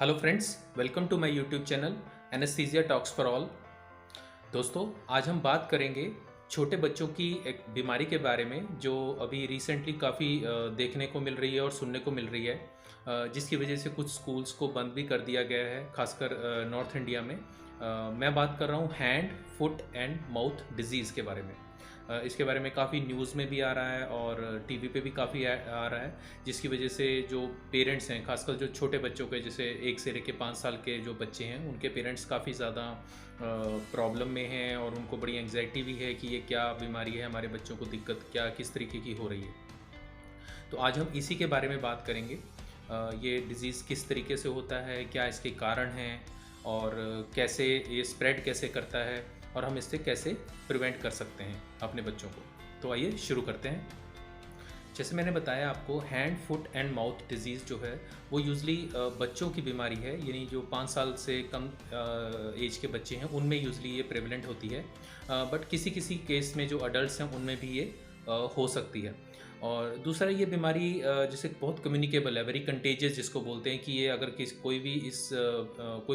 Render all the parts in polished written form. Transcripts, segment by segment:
Hello friends, welcome to my YouTube channel anaesthesia talks for all. दोस्तों, आज हम बात करेंगे छोटे बच्चों की एक बीमारी के बारे में जो अभी रिसेंटली काफ़ी देखने को मिल रही है और सुनने को मिल रही है, जिसकी वजह से कुछ स्कूल्स को बंद भी कर दिया गया है, खासकर नॉर्थ इंडिया में। मैं बात कर रहा हूँ hand, foot and mouth disease के बारे में। इसके बारे में काफ़ी न्यूज़ में भी आ रहा है और टीवी पे भी काफ़ी आ रहा है, जिसकी वजह से जो पेरेंट्स हैं, खासकर जो छोटे बच्चों के, जैसे 1 से लेकर 5 साल के जो बच्चे हैं, उनके पेरेंट्स काफ़ी ज़्यादा प्रॉब्लम में हैं और उनको बड़ी एंग्जाइटी भी है कि ये क्या बीमारी है, हमारे बच्चों को दिक्कत क्या किस तरीके की हो रही है। तो आज हम इसी के बारे में बात करेंगे। ये डिज़ीज़ किस तरीके से होता है, क्या इसके कारण हैं और कैसे ये स्प्रेड कैसे करता है और हम इससे कैसे प्रिवेंट कर सकते हैं अपने बच्चों को। तो आइए शुरू करते हैं। जैसे मैंने बताया आपको, hand, foot and mouth disease जो है वो यूजली बच्चों की बीमारी है, यानी जो 5 साल से कम एज के बच्चे हैं उनमें यूजली ये प्रेवलेंट होती है। बट किसी किसी केस में जो अडल्ट हैं उनमें भी ये हो सकती है। और दूसरा, ये बीमारी जैसे बहुत कम्युनिकेबल है, वेरी कंटेजियस जिसको बोलते हैं, कि ये अगर कोई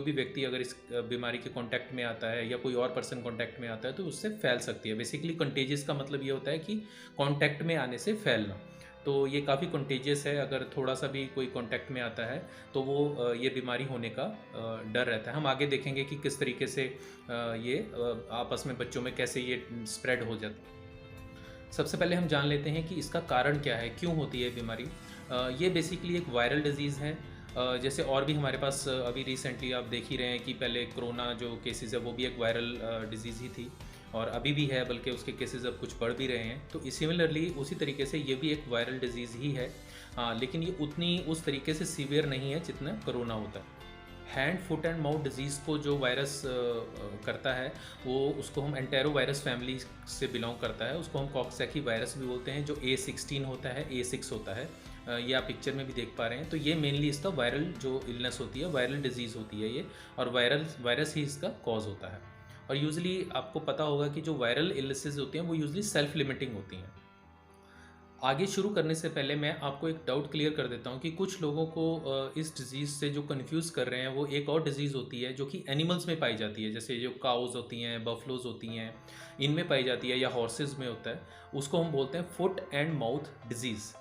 भी व्यक्ति अगर इस बीमारी के कांटेक्ट में आता है या कोई और पर्सन कांटेक्ट में आता है तो उससे फैल सकती है। बेसिकली कंटेजियस का मतलब ये होता है कि कांटेक्ट में आने से फैलना। तो ये काफ़ी कंटेजियस है, अगर थोड़ा सा भी कोई कांटेक्ट में आता है तो वो ये बीमारी होने का डर रहता है। हम आगे देखेंगे कि किस तरीके से ये आपस में बच्चों में कैसे ये स्प्रेड हो जाता है। सबसे पहले हम जान लेते हैं कि इसका कारण क्या है, क्यों होती है बीमारी। ये बेसिकली एक वायरल डिजीज़ है। जैसे और भी हमारे पास अभी रिसेंटली आप देख ही रहे हैं कि पहले कोरोना जो केसेस है वो भी एक वायरल डिजीज़ ही थी और अभी भी है, बल्कि उसके केसेस अब कुछ बढ़ भी रहे हैं। तो सिमिलरली उसी तरीके से ये भी एक वायरल डिजीज़ ही है। हाँ, लेकिन ये उतनी उस तरीके से सीवियर नहीं है जितना कोरोना होता है। Hand, foot and mouth disease को जो वायरस करता है वो, उसको हम एंटेरो वायरस फैमिली से बिलोंग करता है। उसको हम कॉक्सैकी वायरस भी बोलते हैं, जो A16 होता है, A6 होता है। ये आप पिक्चर में भी देख पा रहे हैं। तो ये मेनली इसका वायरल जो इलनेस होती है, वायरल डिजीज़ होती है ये, और वायरस ही इसका कॉज होता है। और यूजली आपको पता होगा कि जो वायरल इलनेसेस होती हैं वो यूजली सेल्फ लिमिटिंग होती हैं। आगे शुरू करने से पहले मैं आपको एक डाउट क्लियर कर देता हूँ कि कुछ लोगों को इस डिज़ीज़ से जो कंफ्यूज कर रहे हैं, वो एक और डिज़ीज़ होती है जो कि एनिमल्स में पाई जाती है, जैसे जो काउज होती हैं, बफलोज होती हैं, इनमें पाई जाती है, या हॉर्सेस में होता है। उसको हम बोलते हैं foot and mouth disease,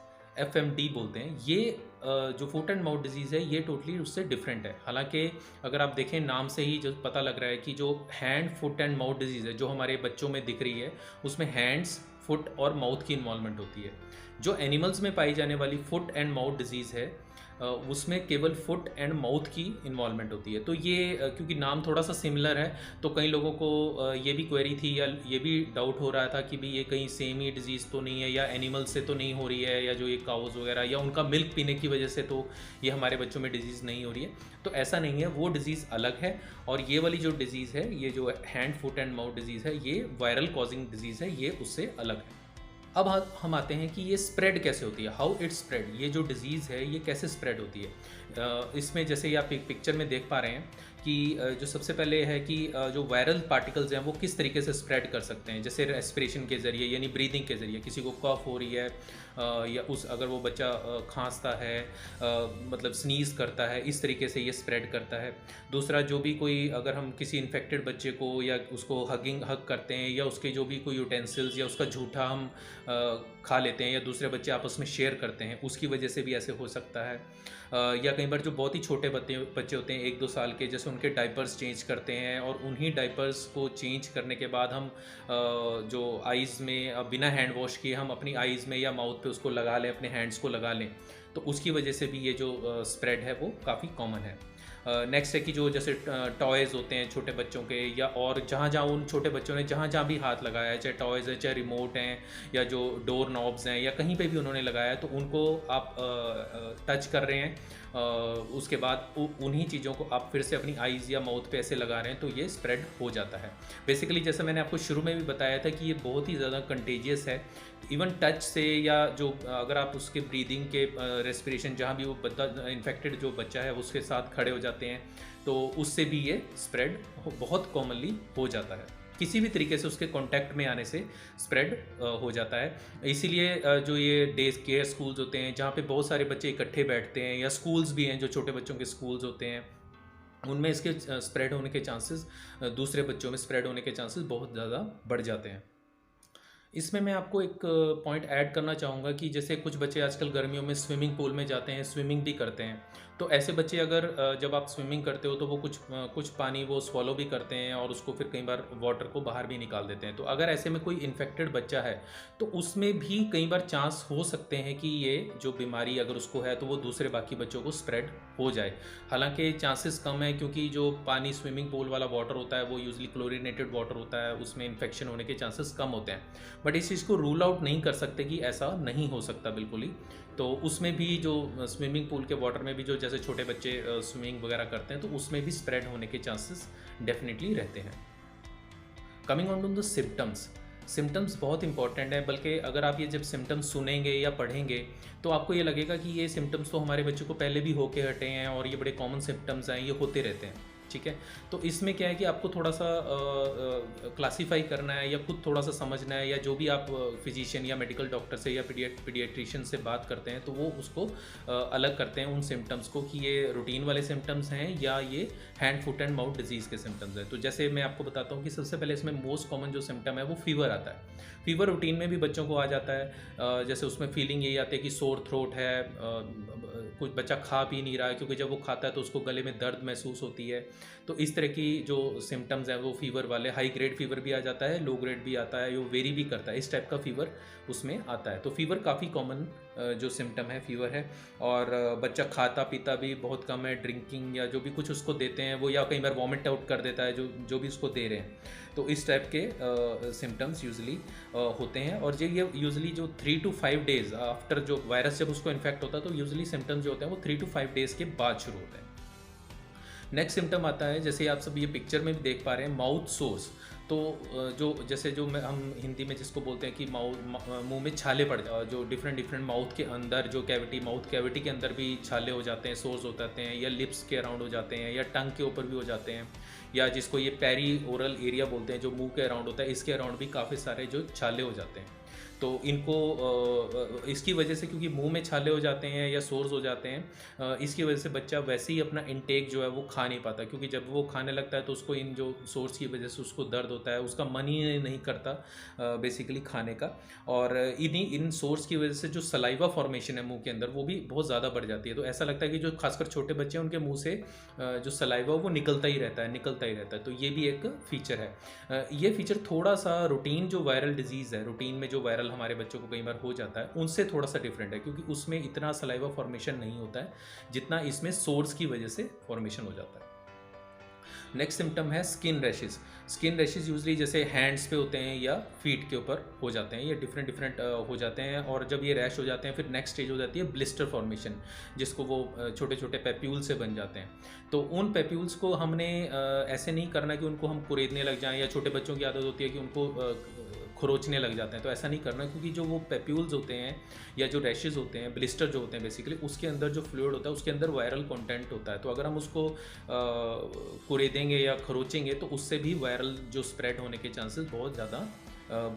FMD बोलते हैं। ये जो फुट एंड माउथ डिजीज़ है ये टोटली उससे डिफरेंट है। हालांकि अगर आप देखें, नाम से ही जो पता लग रहा है कि जो hand, foot and mouth disease है जो हमारे बच्चों में दिख रही है, उसमें हैंड्स, फुट और माउथ की इन्वॉल्वमेंट होती है। जो एनिमल्स में पाई जाने वाली फुट एंड माउथ डिजीज़ है, उसमें केवल फुट एंड माउथ की इन्वॉल्वमेंट होती है। तो ये क्योंकि नाम थोड़ा सा सिमिलर है, तो कई लोगों को ये भी क्वेरी थी या ये भी डाउट हो रहा था कि भी ये कहीं सेम ही डिजीज़ तो नहीं है, या एनिमल से तो नहीं हो रही है, या जो ये काउज वगैरह या उनका मिल्क पीने की वजह से तो ये हमारे बच्चों में डिजीज़ नहीं हो रही है। तो ऐसा नहीं है, वो डिज़ीज़ अलग है। और ये वाली जो डिज़ीज़ है, ये जो hand, foot and mouth disease है, ये वायरल कॉजिंग डिज़ीज़ है, ये उससे अलग है। अब हम आते हैं कि ये स्प्रेड कैसे होती है, हाउ इट स्प्रेड। ये जो डिज़ीज़ है ये कैसे स्प्रेड होती है। इसमें जैसे ये आप एक पिक्चर में देख पा रहे हैं कि जो सबसे पहले है कि जो वायरल पार्टिकल्स हैं वो किस तरीके से स्प्रेड कर सकते हैं। जैसे रेस्पिरेशन के ज़रिए, यानी ब्रीदिंग के ज़रिए, किसी को कफ हो रही है या अगर वो बच्चा खांसता है, मतलब स्नीज़ करता है, इस तरीके से ये स्प्रेड करता है। दूसरा, जो भी कोई, अगर हम किसी इन्फेक्टेड बच्चे को या उसको हग करते हैं, या उसके जो भी कोई यूटेंसिल्स या उसका झूठा हम खा लेते हैं, या दूसरे बच्चे आपस में शेयर करते हैं, उसकी वजह से भी ऐसे हो सकता है। या कई बार जो बहुत ही छोटे बच्चे होते हैं, 1-2 साल के, जैसे उनके डाइपर्स चेंज करते हैं, और उन्हीं डाइपर्स को चेंज करने के बाद हम जो आइज़ में बिना हैंड वॉश किए हम अपनी आइज़ में या माउथ पे उसको लगा लें, अपने हैंड्स को लगा लें, तो उसकी वजह से भी ये जो स्प्रेड है वो काफ़ी कॉमन है। नेक्स्ट है कि जो जैसे टॉयज़ होते हैं छोटे बच्चों के, या और जहाँ जहाँ उन छोटे बच्चों ने जहाँ जहाँ भी हाथ लगाया है, चाहे टॉयज़ हैं, चाहे रिमोट हैं, या जो डोर नॉब्स हैं, या कहीं पे भी उन्होंने लगाया है, तो उनको आप टच कर रहे हैं, उसके बाद उन्हीं चीज़ों को आप फिर से अपनी आइज़ या माउथ पे ऐसे लगा रहे हैं, तो ये स्प्रेड हो जाता है। बेसिकली जैसे मैंने आपको शुरू में भी बताया था कि ये बहुत ही ज़्यादा कंटेजियस है। इवन टच से, या जो अगर आप उसके ब्रीदिंग के रेस्पिरेशन, जहाँ भी वो इन्फेक्टेड जो बच्चा है उसके साथ खड़े हो जाते हैं, तो उससे भी ये स्प्रेड बहुत कॉमनली हो जाता है। किसी भी तरीके से उसके कांटेक्ट में आने से स्प्रेड हो जाता है। इसीलिए जो ये डे केयर स्कूल्स होते हैं, जहाँ पे बहुत सारे बच्चे इकट्ठे बैठते हैं, या स्कूल्स भी हैं जो छोटे बच्चों के स्कूल्स होते हैं, उनमें इसके स्प्रेड होने के चांसेस, दूसरे बच्चों में स्प्रेड होने के चांसेस बहुत ज़्यादा बढ़ जाते हैं। इसमें मैं आपको एक पॉइंट ऐड करना चाहूँगा कि जैसे कुछ बच्चे आजकल गर्मियों में स्विमिंग पूल में जाते हैं, स्विमिंग भी करते हैं। तो ऐसे बच्चे अगर जब आप स्विमिंग करते हो तो वो कुछ पानी वो स्वॉलो भी करते हैं और उसको फिर कई बार वाटर को बाहर भी निकाल देते हैं। तो अगर ऐसे में कोई इन्फेक्टेड बच्चा है तो उसमें भी कई बार चांस हो सकते हैं कि ये जो बीमारी अगर उसको है तो वो दूसरे बाकी बच्चों को स्प्रेड हो जाए। हालांकि चांसेस कम है, क्योंकि जो पानी स्विमिंग पूल वाला वाटर होता है वो यूजली क्लोरीनेटेड वाटर होता है, उसमें इन्फेक्शन होने के चांसेस कम होते हैं। बट इस चीज़ को रूल आउट नहीं कर सकते कि ऐसा नहीं हो सकता बिल्कुल ही। तो उसमें भी जो स्विमिंग पूल के वाटर में भी जो जैसे छोटे बच्चे स्विमिंग वगैरह करते हैं तो उसमें भी स्प्रेड होने के चांसेस डेफिनेटली रहते हैं। Coming on to the symptoms बहुत इंपॉर्टेंट है, बल्कि अगर आप ये जब सिम्टम्स सुनेंगे या पढ़ेंगे तो आपको ये लगेगा कि ये सिम्टम्स तो हमारे बच्चों को पहले भी होके हटे हैं और ये बड़े कॉमन सिम्टम्स हैं, ये होते रहते हैं। ठीक है, तो इसमें क्या है कि आपको थोड़ा सा क्लासीफाई करना है या खुद थोड़ा सा समझना है, या जो भी आप फिजिशियन या मेडिकल डॉक्टर से या पीडियाट्रिशियन से बात करते हैं तो वो उसको अलग करते हैं उन सिम्टम्स को कि ये रूटीन वाले सिम्टम्स हैं या ये hand foot and mouth disease के सिम्टम्स हैं। तो जैसे मैं आपको बताता हूँ कि सबसे पहले इसमें मोस्ट कॉमन जो सिम्टम है वो फीवर आता है। फीवर रूटीन में भी बच्चों को आ जाता है। जैसे उसमें फीलिंग यही आती है कि सोर थ्रोट है, कुछ बच्चा खा पी नहीं रहा है क्योंकि जब वो खाता है तो उसको गले में दर्द महसूस होती है। तो इस तरह की जो सिम्टम्स हैं वो फीवर वाले, हाई ग्रेड फीवर भी आ जाता है, लो ग्रेड भी आता है, वो वेरी भी करता है, इस टाइप का फीवर उसमें आता है। तो फीवर काफ़ी कॉमन जो सिम्टम है फीवर है। और बच्चा खाता पीता भी बहुत कम है, ड्रिंकिंग या जो भी कुछ उसको देते हैं वो, या कई बार वॉमिट आउट कर देता है जो भी उसको दे रहे हैं। तो इस टाइप के सिम्टम्स यूजली होते हैं। और ये यूजली जो 3 to 5 डेज़ आफ्टर जो वायरस जब उसको इन्फेक्ट होता है तो यूजली सिम्टम्स जो होते हैं वो 3 to 5 डेज़ के बाद शुरू होते हैं। नेक्स्ट सिम्टम आता है, जैसे आप सब ये पिक्चर में भी देख पा रहे हैं, माउथ सोर्स। तो हम हिंदी में जिसको बोलते हैं कि मुंह में छाले पड़ जाए, जो डिफरेंट माउथ के अंदर जो माउथ कैविटी के अंदर भी छाले हो जाते हैं, सोर्स हो जाते हैं, या लिप्स के अराउंड हो जाते हैं, या टंग के ऊपर भी हो जाते हैं, या जिसको ये पेरी ओरल एरिया बोलते हैं जो मुंह के अराउंड होता है, इसके अराउंड भी काफ़ी सारे जो छाले हो जाते हैं। तो इनको इसकी वजह से, क्योंकि मुंह में छाले हो जाते हैं या सोर्स हो जाते हैं, इसकी वजह से बच्चा वैसे ही अपना इनटेक जो है वो खा नहीं पाता, क्योंकि जब वो खाने लगता है तो उसको इन जो सोर्स की वजह से उसको दर्द होता है, उसका मन ही नहीं करता बेसिकली खाने का। और इन सोर्स की वजह से जो सलाइवा फॉर्मेशन है मुंह के अंदर वो भी बहुत ज़्यादा बढ़ जाती है। तो ऐसा लगता है कि जो खासकर छोटे बच्चे हैं उनके मुंह से जो सलाइवा वो निकलता ही रहता है। तो ये भी एक फीचर है। ये फीचर थोड़ा सा रूटीन जो वायरल डिजीज़ है, रूटीन में जो वायरल हमारे बच्चों को कई बार हो जाता है, उनसे थोड़ा सा डिफरेंट है, क्योंकि उसमें इतना सलाइवा फॉर्मेशन नहीं होता है जितना इसमें सोर्स की वजह से फॉर्मेशन हो जाता है। नेक्स्ट सिम्टम है स्किन रैशेज यूजली जैसे हैंड्स पे होते हैं या फीट के ऊपर हो जाते हैं, ये डिफरेंट हो जाते हैं। और जब ये रैश हो जाते हैं फिर नेक्स्ट स्टेज हो जाती है ब्लिस्टर फॉर्मेशन, जिसको वो छोटे छोटे पैप्यूल से बन जाते हैं। तो उन पैप्यूल्स को हमने ऐसे नहीं करना कि उनको हम कुरेदने लग जाएं, या छोटे बच्चों की आदत होती है कि उनको खरोचने लग जाते हैं, तो ऐसा नहीं करना, क्योंकि जो वो पैप्यूल्स होते हैं या जो रैशेज होते हैं, ब्लिस्टर जो होते हैं बेसिकली, उसके अंदर जो फ्लूइड होता है उसके अंदर वायरल कंटेंट होता है। तो अगर हम उसको कुरेदेंगे या खरोचेंगे तो उससे भी वायरल जो स्प्रेड होने के चांसेस बहुत ज़्यादा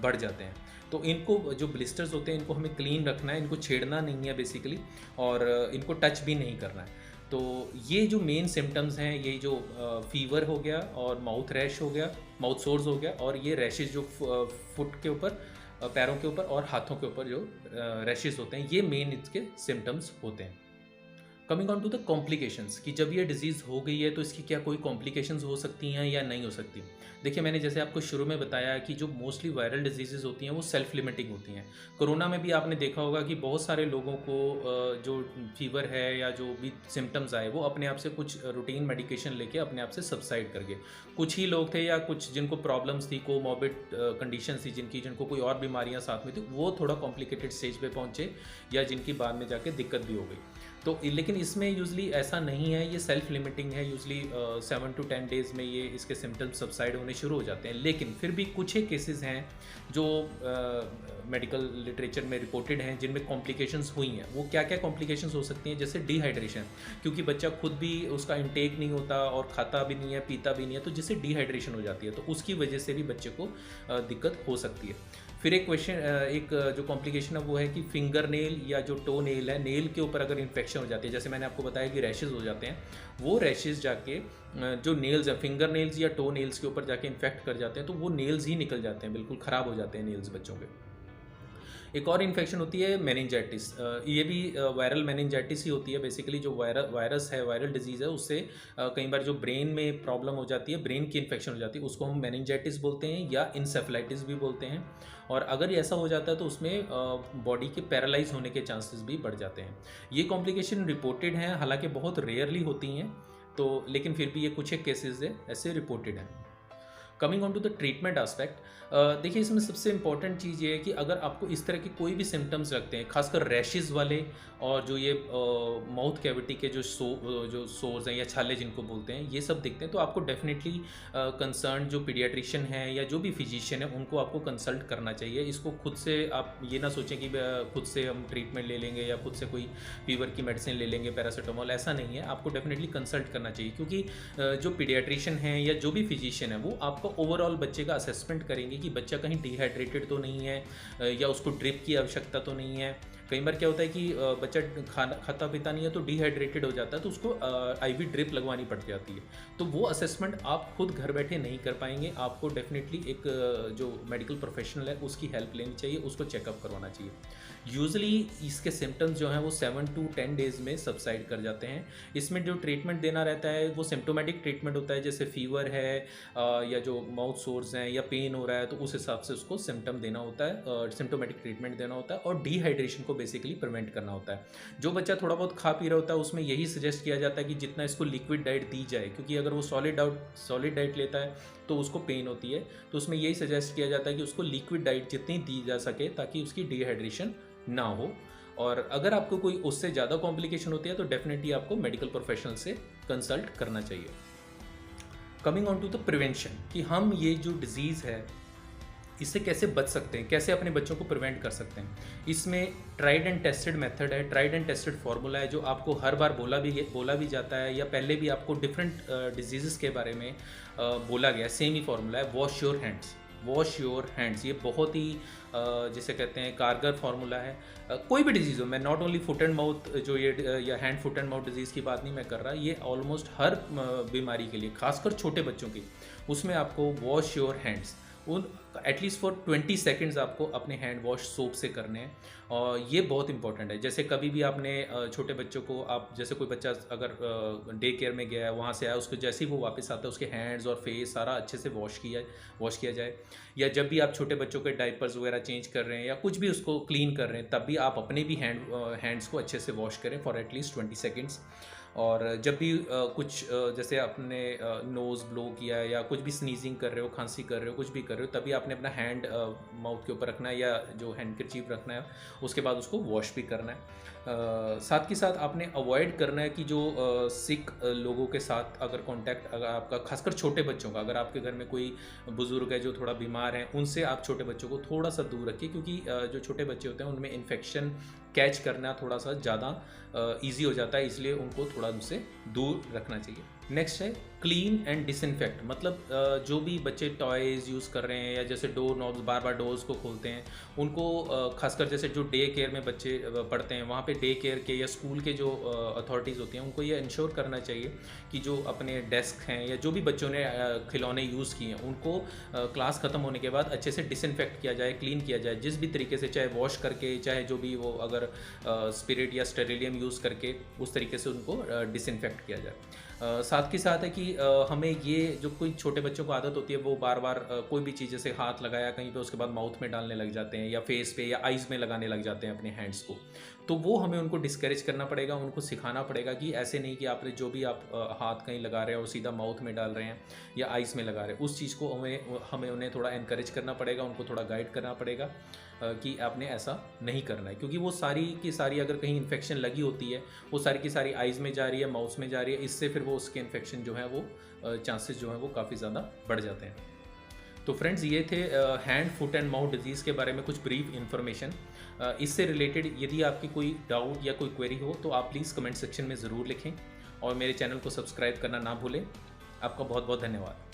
बढ़ जाते हैं। तो इनको जो ब्लिस्टर्स होते हैं इनको हमें क्लीन रखना है, इनको छेड़ना नहीं है बेसिकली, और इनको टच भी नहीं करना है। तो ये जो मेन सिम्टम्स हैं, ये जो फीवर हो गया और माउथ रैश हो गया, माउथ सोर्स हो गया, और ये रैशेज जो फुट के ऊपर, पैरों के ऊपर और हाथों के ऊपर जो रैशेज होते हैं, ये मेन इसके सिम्टम्स होते हैं। Coming on to the complications, कि जब ये डिजीज़ हो गई है तो इसकी क्या कोई कॉम्प्लिकेशंस हो सकती हैं या नहीं हो सकती। देखिए, मैंने जैसे आपको शुरू में बताया कि जो मोस्टली वायरल डिजीज़ेज़ होती हैं वो सेल्फ लिमिटिंग होती हैं। कोरोना में भी आपने देखा होगा कि बहुत सारे लोगों को जो फीवर है या जो भी सिम्टम्स आए वो अपने आप से कुछ रूटीन मेडिकेशन लेके अपने आप से सबसाइड कर गए। कुछ ही लोग थे या कुछ जिनको प्रॉब्लम्स थी, कोमॉर्बिड कंडीशंस थी, जिनको कोई और बीमारियां साथ में थी, वो थोड़ा कॉम्प्लिकेटेड स्टेज पे पहुंचे, या जिनकी बाद में जाके दिक्कत भी हो गई। तो लेकिन इसमें यूजली ऐसा नहीं है, ये सेल्फ लिमिटिंग है। यूजली 7 to 10 डेज़ में ये इसके सिम्टम्स सबसाइड होने शुरू हो जाते हैं। लेकिन फिर भी कुछ ही केसेस हैं जो मेडिकल लिटरेचर में रिपोर्टेड हैं जिनमें कॉम्प्लिकेशंस हुई हैं। वो क्या क्या कॉम्प्लिकेशंस हो सकती हैं, जैसे डिहाइड्रेशन, क्योंकि बच्चा खुद भी उसका इंटेक नहीं होता और खाता भी नहीं है, पीता भी नहीं है, तो जिससे डिहाइड्रेशन हो जाती है, तो उसकी वजह से भी बच्चे को दिक्कत हो सकती है। फिर एक क्वेश्चन एक जो कॉम्प्लिकेशन है वो है कि फिंगर नेल या जो टो नेल है, नेल के ऊपर अगर इन्फेक्शन हो जाती है, जैसे मैंने आपको बताया कि रैशेज़ हो जाते हैं, वो रैशेज़ जाके जो नेल्स हैं, फिंगर नेल्स या टो नेल्स के ऊपर जाके इन्फेक्ट कर जाते हैं, तो वो नेल्स ही निकल जाते हैं, बिल्कुल ख़राब हो जाते हैं नेल्स बच्चों के। एक और इन्फेक्शन होती है मेनिंजाइटिस। ये भी वायरल मेनिंजाइटिस ही होती है बेसिकली, जो वायरस है, वायरल डिजीज़ है, उससे कई बार जो ब्रेन में प्रॉब्लम हो जाती है, ब्रेन की इन्फेक्शन हो जाती है, उसको हम मेनिंजाइटिस बोलते हैं या इंसेफेलाइटिस भी बोलते हैं। और अगर ऐसा हो जाता है तो उसमें बॉडी के पैरालाइज होने के चांसेस भी बढ़ जाते हैं। ये कॉम्प्लिकेशन रिपोर्टेड हैं, हालांकि बहुत रेयरली होती हैं, तो लेकिन फिर भी ये कुछ एक केसेस है ऐसे रिपोर्टेड हैं। Coming on to the treatment aspect, देखिए इसमें सबसे इंपॉर्टेंट चीज़ ये है कि अगर आपको इस तरह के कोई भी सिम्टम्स लगते हैं, खासकर रैशेज़ वाले और जो ये माउथ कैविटी के जो सोर्स हैं या छाले जिनको बोलते हैं, ये सब दिखते हैं, तो आपको डेफिनेटली कंसर्न जो पीडियाट्रिशियन है या जो भी फिजिशियन है उनको आपको कंसल्ट करना चाहिए। इसको खुद से आप ये ना सोचें कि खुद से हम ट्रीटमेंट ले लेंगे या खुद से कोई फीवर की मेडिसिन ले लेंगे, पैरासीटामोल, ऐसा नहीं है। आपको डेफिनेटली कंसल्ट करना चाहिए, क्योंकि जो पीडियाट्रिशियन है या जो भी फिजिशियन है वो आपका ओवरऑल बच्चे का असेसमेंट करेंगे कि बच्चा कहीं डिहाइड्रेटेड तो नहीं है या उसको ड्रिप की आवश्यकता तो नहीं है। कई बार क्या होता है कि बच्चा खाना खाता पीता नहीं है तो डिहाइड्रेटेड हो जाता है, तो उसको आईवी ड्रिप लगवानी पड़ जाती है। तो वो असेसमेंट आप खुद घर बैठे नहीं कर पाएंगे, आपको डेफिनेटली एक जो मेडिकल प्रोफेशनल है उसकी हेल्प लेनी चाहिए, उसको चेकअप करवाना चाहिए। यूजुअली इसके सिम्टम्स जो हैं वो 7 to 10 डेज़ में सबसाइड कर जाते हैं। इसमें जो ट्रीटमेंट देना रहता है वो सिम्टोमेटिक ट्रीटमेंट होता है, जैसे फीवर है या जो माउथ सोर्स हैं या पेन हो रहा है, तो उस हिसाब से उसको सिम्टम देना होता है, सिम्टोमेटिक ट्रीटमेंट देना होता है, और डिहाइड्रेशन को बेसिकली प्रिवेंट करना होता है। जो बच्चा थोड़ा बहुत खा पी रहा होता है उसमें यही सजेस्ट किया जाता है कि जितना इसको लिक्विड डाइट दी जाए, क्योंकि अगर वो सॉलिड डाइट लेता है तो उसको पेन होती है, तो उसमें यही सजेस्ट किया जाता है कि उसको लिक्विड डाइट जितनी दी जा सके ताकि उसकी डिहाइड्रेशन ना हो। और अगर आपको कोई उससे ज़्यादा कॉम्प्लिकेशन होती है तो डेफिनेटली आपको मेडिकल प्रोफेशनल से कंसल्ट करना चाहिए। Coming on to the prevention, कि हम ये जो डिज़ीज़ है इससे कैसे बच सकते हैं, कैसे अपने बच्चों को प्रिवेंट कर सकते हैं। इसमें ट्राइड एंड टेस्टेड मेथड है, ट्राइड एंड टेस्टेड फार्मूला है, जो आपको हर बार बोला भी जाता है, या पहले भी आपको डिफरेंट डिजीज़ के बारे में बोला गया, सेम ही फार्मूला है, wash your hands, wash your hands. ये बहुत ही जिसे कहते हैं कारगर फार्मूला है। कोई भी डिजीज़ हो, मैं not only foot and mouth जो ये या hand foot and mouth disease की बात नहीं मैं कर रहा, ये ऑलमोस्ट हर बीमारी के लिए, खासकर छोटे बच्चों की, उसमें आपको वॉश योर हैंड्स उन एटलीस्ट फॉर 20 सेकेंड्स आपको अपने हैंड वॉश सोप से करने हैं। और ये बहुत इंपॉर्टेंट है। जैसे कभी भी आपने छोटे बच्चों को, आप जैसे कोई बच्चा अगर डे केयर में गया है, वहाँ से आया, उसको जैसे ही वो वापस आता है उसके हैंड्स और फेस सारा अच्छे से वॉश किया जाए। या जब भी आप छोटे बच्चों के डायपर्स वगैरह चेंज कर रहे हैं या कुछ भी उसको क्लीन कर रहे हैं, तब भी आप अपने भी हैंड्स को अच्छे से वॉश करें फॉर एटलीस्ट 20 सेकेंड्स। और जब भी कुछ जैसे आपने नोज़ ब्लो किया है या कुछ भी स्नीजिंग कर रहे हो, खांसी कर रहे हो, कुछ भी कर रहे हो, तभी आपने अपना हैंड माउथ के ऊपर रखना है या जो हैंडकरचीफ रखना है, उसके बाद उसको वॉश भी करना है। साथ के साथ आपने अवॉइड करना है कि जो सिक लोगों के साथ अगर कांटेक्ट अगर आपका, खासकर छोटे बच्चों का, अगर आपके घर में कोई बुज़ुर्ग है जो थोड़ा बीमार है, उनसे आप छोटे बच्चों को थोड़ा सा दूर रखिए, क्योंकि जो छोटे बच्चे होते हैं उनमें इन्फेक्शन कैच करना थोड़ा सा ज़्यादा ईजी हो जाता है, इसलिए उनको थोड़ा उनसे दूर रखना चाहिए। नेक्स्ट है क्लीन एंड डिसइंफेक्ट, मतलब जो भी बच्चे टॉयज़ यूज़ कर रहे हैं या जैसे डोर नॉब्स बार बार डोर्स को खोलते हैं, उनको खासकर जैसे जो डे केयर में बच्चे पढ़ते हैं, वहाँ पे डे केयर के या स्कूल के जो अथॉरिटीज़ होती हैं, उनको ये इंश्योर करना चाहिए कि जो अपने डेस्क हैं या जो भी बच्चों ने खिलौने यूज़ किए हैं, उनको क्लास ख़त्म होने के बाद अच्छे से डिसइंफेक्ट किया जाए, क्लीन किया जाए, जिस भी तरीके से, चाहे वॉश करके, चाहे जो भी वो अगर स्पिरिट या स्टेरिलियम यूज़ करके, उस तरीके से उनको डिसइंफेक्ट किया जाए। साथ के साथ है कि हमें ये जो कोई छोटे बच्चों को आदत होती है, वो बार बार कोई भी चीज़ जैसे हाथ लगाया कहीं पे, उसके बाद माउथ में डालने लग जाते हैं या फेस पे या आइज़ में लगाने लग जाते हैं अपने हैंड्स को, तो वो हमें उनको डिस्करेज करना पड़ेगा, उनको सिखाना पड़ेगा कि ऐसे नहीं कि आपने जो भी आप हाथ कहीं लगा रहे हैं और सीधा माउथ में डाल रहे हैं या आइज़ में लगा रहे हैं, उस चीज़ को हमें उन्हें थोड़ा इनकरेज करना पड़ेगा, उनको थोड़ा गाइड करना पड़ेगा कि आपने ऐसा नहीं करना है, क्योंकि वो सारी की सारी अगर कहीं इन्फेक्शन लगी होती है, वो सारी की सारी आइज़ में जा रही है, माउथ में जा रही है, इससे फिर वो उसके इन्फेक्शन जो है वो चांसेस जो है वो काफ़ी ज़्यादा बढ़ जाते हैं। तो फ्रेंड्स, ये थे hand foot and mouth disease के बारे में कुछ ब्रीफ इन्फॉर्मेशन। इससे रिलेटेड यदि आपकी कोई डाउट या कोई क्वेरी हो तो आप प्लीज़ कमेंट सेक्शन में ज़रूर लिखें और मेरे चैनल को सब्सक्राइब करना ना भूलें। आपका बहुत बहुत धन्यवाद।